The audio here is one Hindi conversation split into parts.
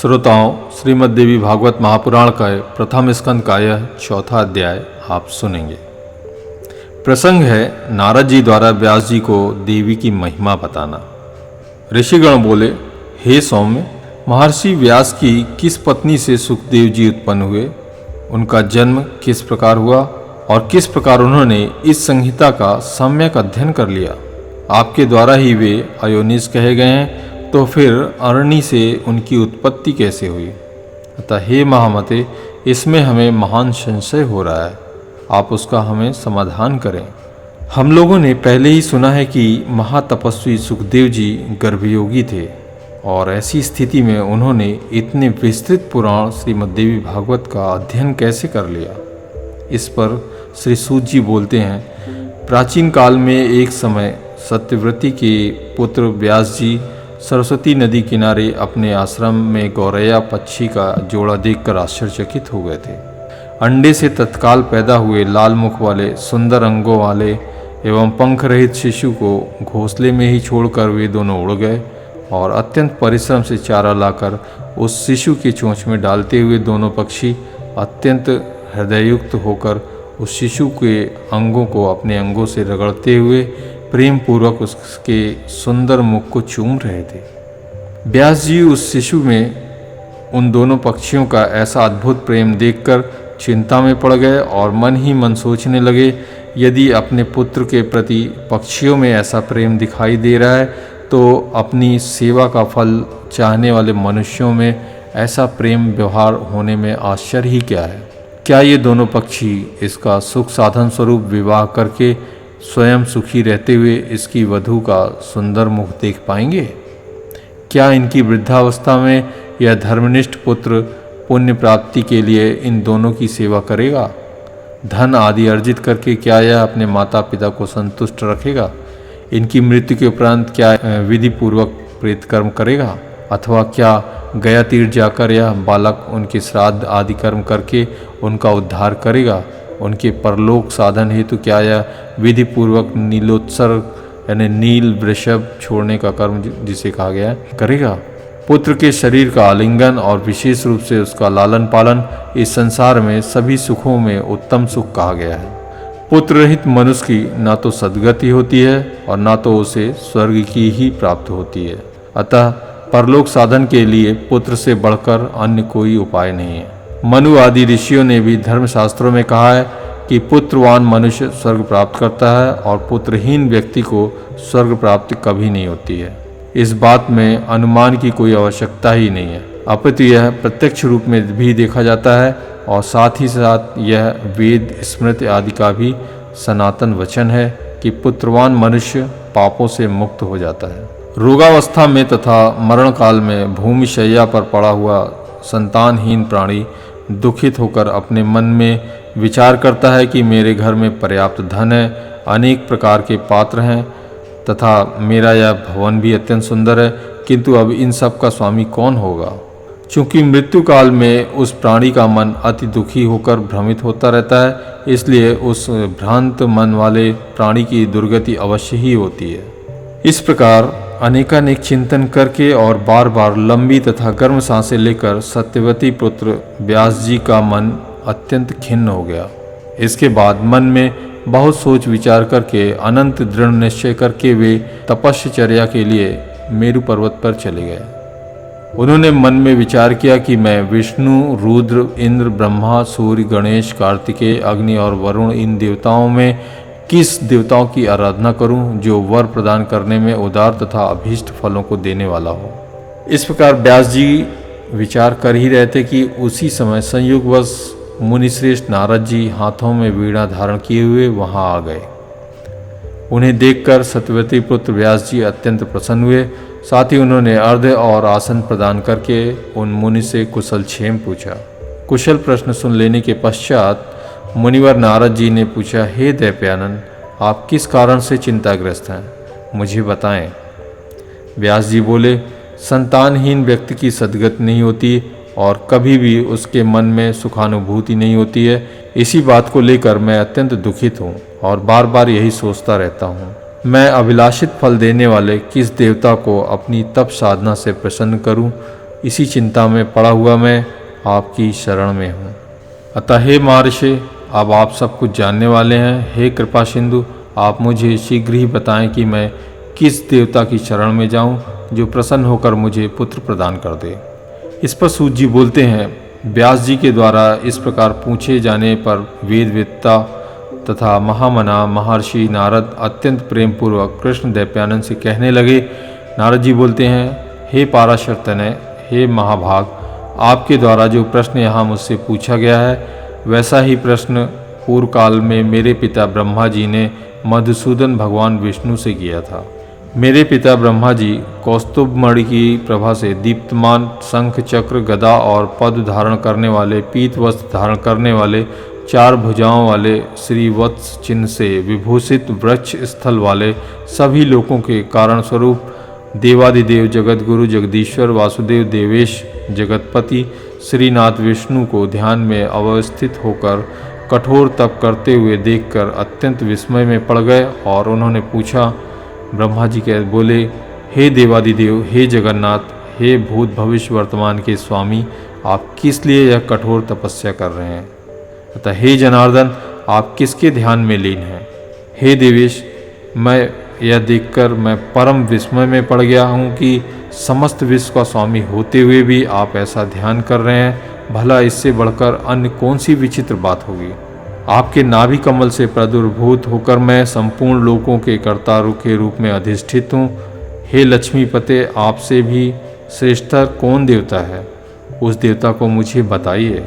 श्रोताओं, श्रीमद् देवी भागवत महापुराण का प्रथम स्कंद का यह चौथा अध्याय आप सुनेंगे। प्रसंग है नारद जी द्वारा व्यास जी को देवी की महिमा बताना। ऋषिगण बोले, हे सौम्य, महर्षि व्यास की किस पत्नी से सुखदेव जी उत्पन्न हुए, उनका जन्म किस प्रकार हुआ और किस प्रकार उन्होंने इस संहिता का सम्यक अध्ययन कर लिया। आपके द्वारा ही वे अयोनिज कहे गए हैं, तो फिर अरणी से उनकी उत्पत्ति कैसे हुई। अतः हे महामते, इसमें हमें महान संशय हो रहा है, आप उसका हमें समाधान करें। हम लोगों ने पहले ही सुना है कि महातपस्वी सुखदेव जी गर्भयोगी थे और ऐसी स्थिति में उन्होंने इतने विस्तृत पुराण श्रीमद्देवी भागवत का अध्ययन कैसे कर लिया। इस पर श्री सूत जी बोलते हैं, प्राचीन काल में एक समय सत्यव्रती के पुत्र व्यास जी सरस्वती नदी किनारे अपने आश्रम में गौरैया पक्षी का जोड़ा देखकर आश्चर्यचकित हो गए थे। अंडे से तत्काल पैदा हुए लाल मुख वाले सुंदर अंगों वाले एवं पंख रहित शिशु को घोंसले में ही छोड़कर वे दोनों उड़ गए और अत्यंत परिश्रम से चारा लाकर उस शिशु की चोंच में डालते हुए दोनों पक्षी अत्यंत हृदययुक्त होकर उस शिशु के अंगों को अपने अंगों से रगड़ते हुए प्रेम पूर्वक उसके सुंदर मुख को चूम रहे थे। व्यास जी उस शिशु में उन दोनों पक्षियों का ऐसा अद्भुत प्रेम देखकर चिंता में पड़ गए और मन ही मन सोचने लगे, यदि अपने पुत्र के प्रति पक्षियों में ऐसा प्रेम दिखाई दे रहा है तो अपनी सेवा का फल चाहने वाले मनुष्यों में ऐसा प्रेम व्यवहार होने में आश्चर्य ही क्या है। क्या ये दोनों पक्षी इसका सुख साधन स्वरूप विवाह करके स्वयं सुखी रहते हुए इसकी वधू का सुंदर मुख देख पाएंगे? क्या इनकी वृद्धावस्था में यह धर्मनिष्ठ पुत्र पुण्य प्राप्ति के लिए इन दोनों की सेवा करेगा? धन आदि अर्जित करके क्या यह अपने माता पिता को संतुष्ट रखेगा? इनकी मृत्यु के उपरांत क्या विधि पूर्वक प्रेत कर्म करेगा? अथवा क्या गया तीर्थ जाकर यह बालक उनके श्राद्ध आदि कर्म करके उनका उद्धार करेगा? उनके परलोक साधन हेतु क्या यह विधि पूर्वक नीलोत्सर्ग यानी नील वृषभ छोड़ने का कर्म जिसे कहा गया है करेगा? पुत्र के शरीर का आलिंगन और विशेष रूप से उसका लालन पालन इस संसार में सभी सुखों में उत्तम सुख कहा गया है। पुत्र रहित मनुष्य की ना तो सद्गति होती है और ना तो उसे स्वर्ग की ही प्राप्त होती है। अतः परलोक साधन के लिए पुत्र से बढ़कर अन्य कोई उपाय नहीं है। मनु आदि ऋषियों ने भी धर्मशास्त्रों में कहा है कि पुत्रवान मनुष्य स्वर्ग प्राप्त करता है और पुत्रहीन व्यक्ति को स्वर्ग प्राप्ति कभी नहीं होती है। इस बात में अनुमान की कोई आवश्यकता ही नहीं है, अपितु यह प्रत्यक्ष रूप में भी देखा जाता है और साथ ही साथ यह वेद स्मृति आदि का भी सनातन वचन है कि पुत्रवान मनुष्य पापों से मुक्त हो जाता है। रोगावस्था में तथा मरण काल में भूमिशय्या पर पड़ा हुआ संतानहीन प्राणी दुखित होकर अपने मन में विचार करता है कि मेरे घर में पर्याप्त धन है, अनेक प्रकार के पात्र हैं तथा मेरा यह भवन भी अत्यंत सुंदर है, किंतु अब इन सब का स्वामी कौन होगा। चूँकि मृत्यु काल में उस प्राणी का मन अति दुखी होकर भ्रमित होता रहता है, इसलिए उस भ्रांत मन वाले प्राणी की दुर्गति अवश्य ही होती है। इस प्रकार अनेकानेक चिंतन करके और बार बार लंबी तथा गर्म सांसें लेकर सत्यवती पुत्र व्यास जी का मन अत्यंत खिन्न हो गया। इसके बाद मन में बहुत सोच विचार करके अनंत दृढ़ निश्चय करके वे तपस्या के लिए मेरु पर्वत पर चले गए। उन्होंने मन में विचार किया कि मैं विष्णु, रुद्र, इंद्र, ब्रह्मा, सूर्य, गणेश, कार्तिकेय, अग्नि और वरुण इन देवताओं में किस देवताओं की आराधना करूं जो वर प्रदान करने में उदार तथा अभीष्ट फलों को देने वाला हो। इस प्रकार व्यास जी विचार कर ही रहे थे कि उसी समय संयोगवश मुनिश्रेष्ठ नारद जी हाथों में वीणा धारण किए हुए वहां आ गए। उन्हें देखकर सत्यवती पुत्र व्यास जी अत्यंत प्रसन्न हुए। साथ ही उन्होंने अर्घ्य और आसन प्रदान करके उन मुनि से कुशल क्षेम पूछा। कुशल प्रश्न सुन लेने के पश्चात मुनिवर नारद जी ने पूछा, हे दैत्यानंद, आप किस कारण से चिंताग्रस्त हैं, मुझे बताएं। व्यास जी बोले, संतानहीन व्यक्ति की सद्गति नहीं होती और कभी भी उसके मन में सुखानुभूति नहीं होती है। इसी बात को लेकर मैं अत्यंत दुखित हूँ और बार बार यही सोचता रहता हूँ, मैं अभिलाषित फल देने वाले किस देवता को अपनी तप साधना से प्रसन्न करूँ इसी चिंता में पड़ा हुआ मैं आपकी शरण में हूँ। अतः हे महर्षि, अब आप सब कुछ जानने वाले हैं। हे कृपा सिंधु, आप मुझे शीघ्र ही बताएं कि मैं किस देवता की शरण में जाऊं जो प्रसन्न होकर मुझे पुत्र प्रदान कर दे। इस पर सूत जी बोलते हैं, व्यास जी के द्वारा इस प्रकार पूछे जाने पर वेदवेत्ता तथा महामना महर्षि नारद अत्यंत प्रेम पूर्वक कृष्ण दैत्यानंद से कहने लगे। नारद जी बोलते हैं, हे पाराशर तनय, हे महाभाग, आपके द्वारा जो प्रश्न यहाँ मुझसे पूछा गया है वैसा ही प्रश्न पूर्व काल में मेरे पिता ब्रह्मा जी ने मधुसूदन भगवान विष्णु से किया था। मेरे पिता ब्रह्मा जी कौस्तुभमणि की प्रभा से दीप्तमान शंख चक्र गदा और पद धारण करने वाले, पीत वस्त्र धारण करने वाले, 4 भुजाओं वाले, श्री वत्स चिन्ह से विभूषित वृक्ष स्थल वाले, सभी लोकों के कारण स्वरूप देवादिदेव जगत गुरु जगदीश्वर वासुदेव देवेश जगतपति श्रीनाथ विष्णु को ध्यान में अवस्थित होकर कठोर तप करते हुए देखकर अत्यंत विस्मय में पड़ गए और उन्होंने पूछा। ब्रह्मा जी कह बोले, हे देवादिदेव, हे जगन्नाथ, हे भूत भविष्य वर्तमान के स्वामी, आप किस लिए यह कठोर तपस्या कर रहे हैं? अतः हे जनार्दन, आप किसके ध्यान में लीन हैं? हे देवेश, मैं यह देखकर मैं परम विस्मय में पड़ गया हूँ कि समस्त विश्व का स्वामी होते हुए भी आप ऐसा ध्यान कर रहे हैं। भला इससे बढ़कर अन्य कौन सी विचित्र बात होगी? आपके नाभि कमल से प्रादुर्भूत होकर मैं संपूर्ण लोकों के कर्तारू के रूप में अधिष्ठित हूँ। हे लक्ष्मीपते, आपसे भी श्रेष्ठतर कौन देवता है? उस देवता को मुझे बताइए।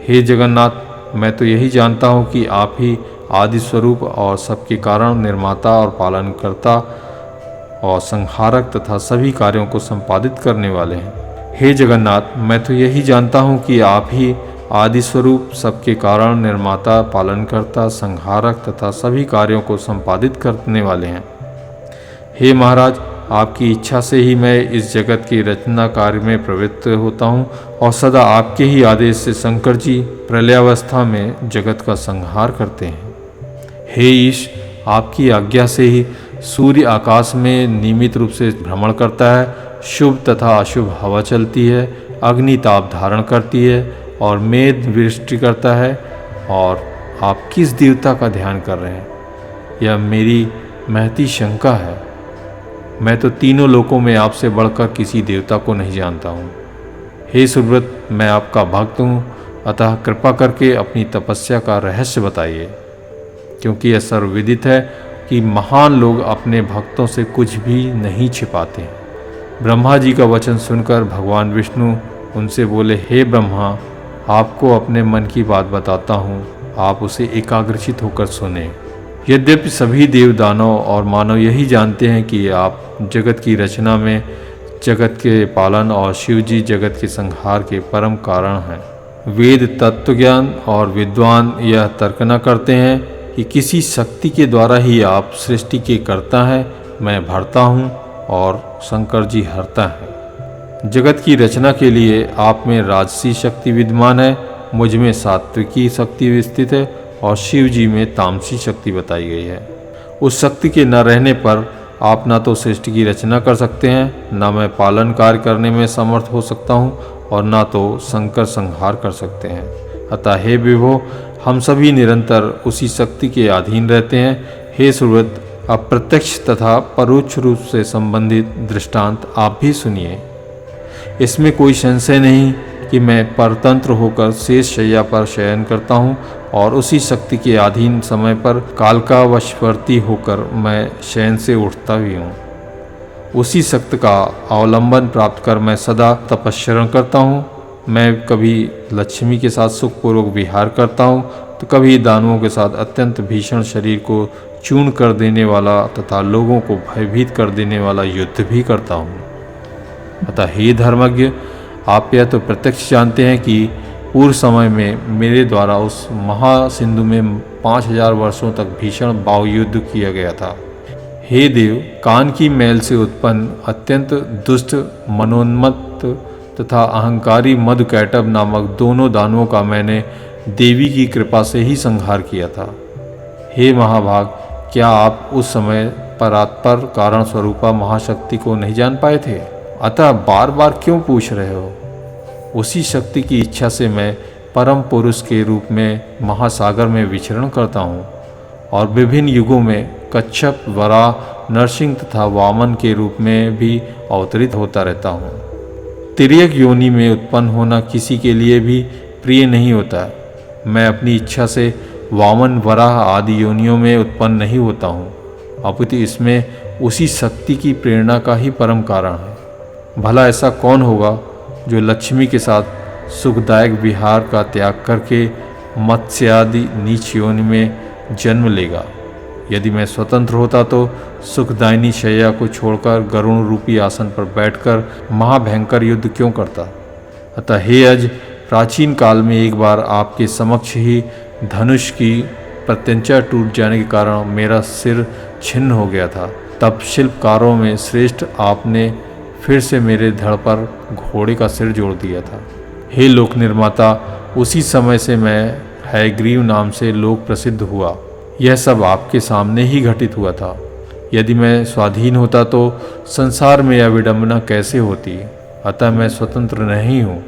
हे जगन्नाथ, मैं तो यही जानता हूँ कि आप ही आदि स्वरूप और सबके कारण निर्माता और पालनकर्ता और संहारक तथा सभी कार्यों को संपादित करने वाले हैं। हे जगन्नाथ, मैं तो यही जानता हूँ कि आप ही आदि स्वरूप सबके कारण निर्माता, पालनकर्ता, संहारक तथा सभी कार्यों को संपादित करने वाले हैं। हे महाराज, आपकी इच्छा से ही मैं इस जगत की रचना कार्य में प्रवृत्त होता हूँ और सदा आपके ही आदेश से शंकर जी प्रलयावस्था में जगत का संहार करते हैं। हे ईश, आपकी आज्ञा से ही सूर्य आकाश में नियमित रूप से भ्रमण करता है, शुभ तथा अशुभ हवा चलती है, अग्नि ताप धारण करती है और मेघ वृष्टि करता है। और आप किस देवता का ध्यान कर रहे हैं? यह मेरी महती शंका है। मैं तो तीनों लोकों में आपसे बढ़कर किसी देवता को नहीं जानता हूँ। हे सुब्रत, मैं आपका भक्त हूँ, अतः कृपा करके अपनी तपस्या का रहस्य बताइए, क्योंकि यह सर्वविदित है कि महान लोग अपने भक्तों से कुछ भी नहीं छिपाते हैं। ब्रह्मा जी का वचन सुनकर भगवान विष्णु उनसे बोले, हे ब्रह्मा, आपको अपने मन की बात बताता हूँ, आप उसे एकाग्रचित होकर सुने। यद्यपि सभी देव दानव और मानव यही जानते हैं कि आप जगत की रचना में, जगत के पालन और शिव जी जगत के संहार के परम कारण हैं। वेद तत्वज्ञान और विद्वान यह तर्क न करते हैं कि किसी शक्ति के द्वारा ही आप सृष्टि के कर्ता हैं, मैं भरता हूँ और शंकर जी हरता है। जगत की रचना के लिए आप में राजसी शक्ति विद्यमान है, मुझ में सात्विकी शक्ति स्थित है और शिव जी में तामसी शक्ति बताई गई है। उस शक्ति के न रहने पर आप ना तो सृष्टि की रचना कर सकते हैं, ना मैं पालन कार्य करने में समर्थ हो सकता हूँ और ना तो शंकर संहार कर सकते हैं। अतः हे विभो, हम सभी निरंतर उसी शक्ति के अधीन रहते हैं। हे सुव्रत, अप्रत्यक्ष तथा परोक्ष रूप से संबंधित दृष्टांत आप भी सुनिए। इसमें कोई संशय नहीं कि मैं परतंत्र होकर शेष शैया पर शयन करता हूँ और उसी शक्ति के अधीन समय पर काल का वशवर्ती होकर मैं शयन से उठता भी हूँ। उसी शक्ति का अवलंबन प्राप्त कर मैं सदा तपस्या करता हूँ। मैं कभी लक्ष्मी के साथ सुखपूर्वक विहार करता हूँ तो कभी दानवों के साथ अत्यंत भीषण शरीर को चूर्ण कर देने वाला तथा लोगों को भयभीत कर देने वाला युद्ध भी करता हूँ। अतः हे धर्मज्ञ, आप यह तो प्रत्यक्ष जानते हैं कि पूर्व समय में मेरे द्वारा उस महासिंधु में 5000 वर्षों तक भीषण बाहुयुद्ध किया गया था। हे देव, कान की मैल से उत्पन्न अत्यंत दुष्ट मनोन्मत्त तथा अहंकारी मधुकैटभ नामक दोनों दानवों का मैंने देवी की कृपा से ही संहार किया था। हे महाभाग, क्या आप उस समय परात्पर कारण स्वरूपा महाशक्ति को नहीं जान पाए थे? अतः बार बार क्यों पूछ रहे हो? उसी शक्ति की इच्छा से मैं परम पुरुष के रूप में महासागर में विचरण करता हूँ और विभिन्न युगों में कच्छप, वराह, नरसिंह तथा वामन के रूप में भी अवतरित होता रहता हूँ। तिर्यक योनि में उत्पन्न होना किसी के लिए भी प्रिय नहीं होता। मैं अपनी इच्छा से वामन, वराह आदि योनियों में उत्पन्न नहीं होता हूँ, अपितु इसमें उसी शक्ति की प्रेरणा का ही परम कारण है। भला ऐसा कौन होगा जो लक्ष्मी के साथ सुखदायक विहार का त्याग करके मत्स्यादि नीच योनि में जन्म लेगा? यदि मैं स्वतंत्र होता तो सुखदायिनी शैया को छोड़कर गरुण रूपी आसन पर बैठकर महाभयंकर युद्ध क्यों करता? अतः हे अज, प्राचीन काल में एक बार आपके समक्ष ही धनुष की प्रत्यंचा टूट जाने के कारण मेरा सिर छिन्न हो गया था। तब शिल्पकारों में श्रेष्ठ आपने फिर से मेरे धड़ पर घोड़े का सिर जोड़ दिया था। हे लोक निर्माता, उसी समय से मैं हयग्रीव नाम से लोक प्रसिद्ध हुआ। यह सब आपके सामने ही घटित हुआ था। यदि मैं स्वाधीन होता तो संसार में यह विडंबना कैसे होती? अतः मैं स्वतंत्र नहीं हूँ,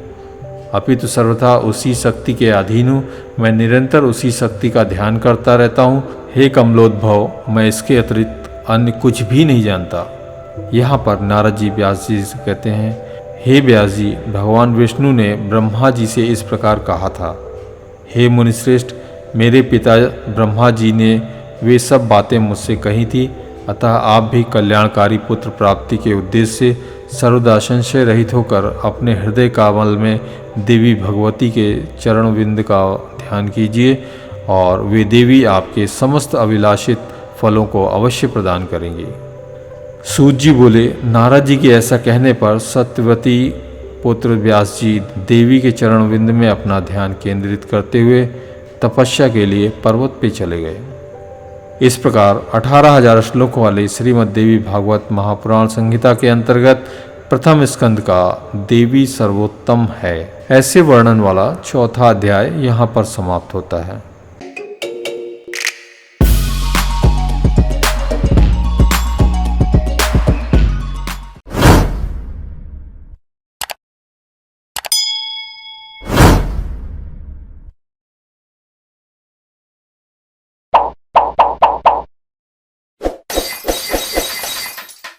अपितु सर्वथा उसी शक्ति के अधीन हूँ। मैं निरंतर उसी शक्ति का ध्यान करता रहता हूँ। हे कमलोद्भव, मैं इसके अतिरिक्त अन्य कुछ भी नहीं जानता। यहाँ पर नारद जी व्यास जी से कहते हैं, हे व्यास जी, भगवान विष्णु ने ब्रह्मा जी से इस प्रकार कहा था, हे मुनिश्रेष्ठ, मेरे पिता ब्रह्मा जी ने वे सब बातें मुझसे कही थी। अतः आप भी कल्याणकारी पुत्र प्राप्ति के उद्देश्य से सर्वदा संशय रहित होकर अपने हृदय कमल में देवी भगवती के चरण बिंद का ध्यान कीजिए और वे देवी आपके समस्त अभिलाषित फलों को अवश्य प्रदान करेंगी। सूत जी बोले, नारद जी के ऐसा कहने पर सत्यवती पुत्र व्यास जी देवी के चरण बिंद में अपना ध्यान केंद्रित करते हुए तपस्या के लिए पर्वत पे चले गए। इस प्रकार 18,000 श्लोकों वाले श्रीमद् देवी भागवत महापुराण संहिता के अंतर्गत प्रथम स्कंद का देवी सर्वोत्तम है ऐसे वर्णन वाला चौथा अध्याय यहाँ पर समाप्त होता है।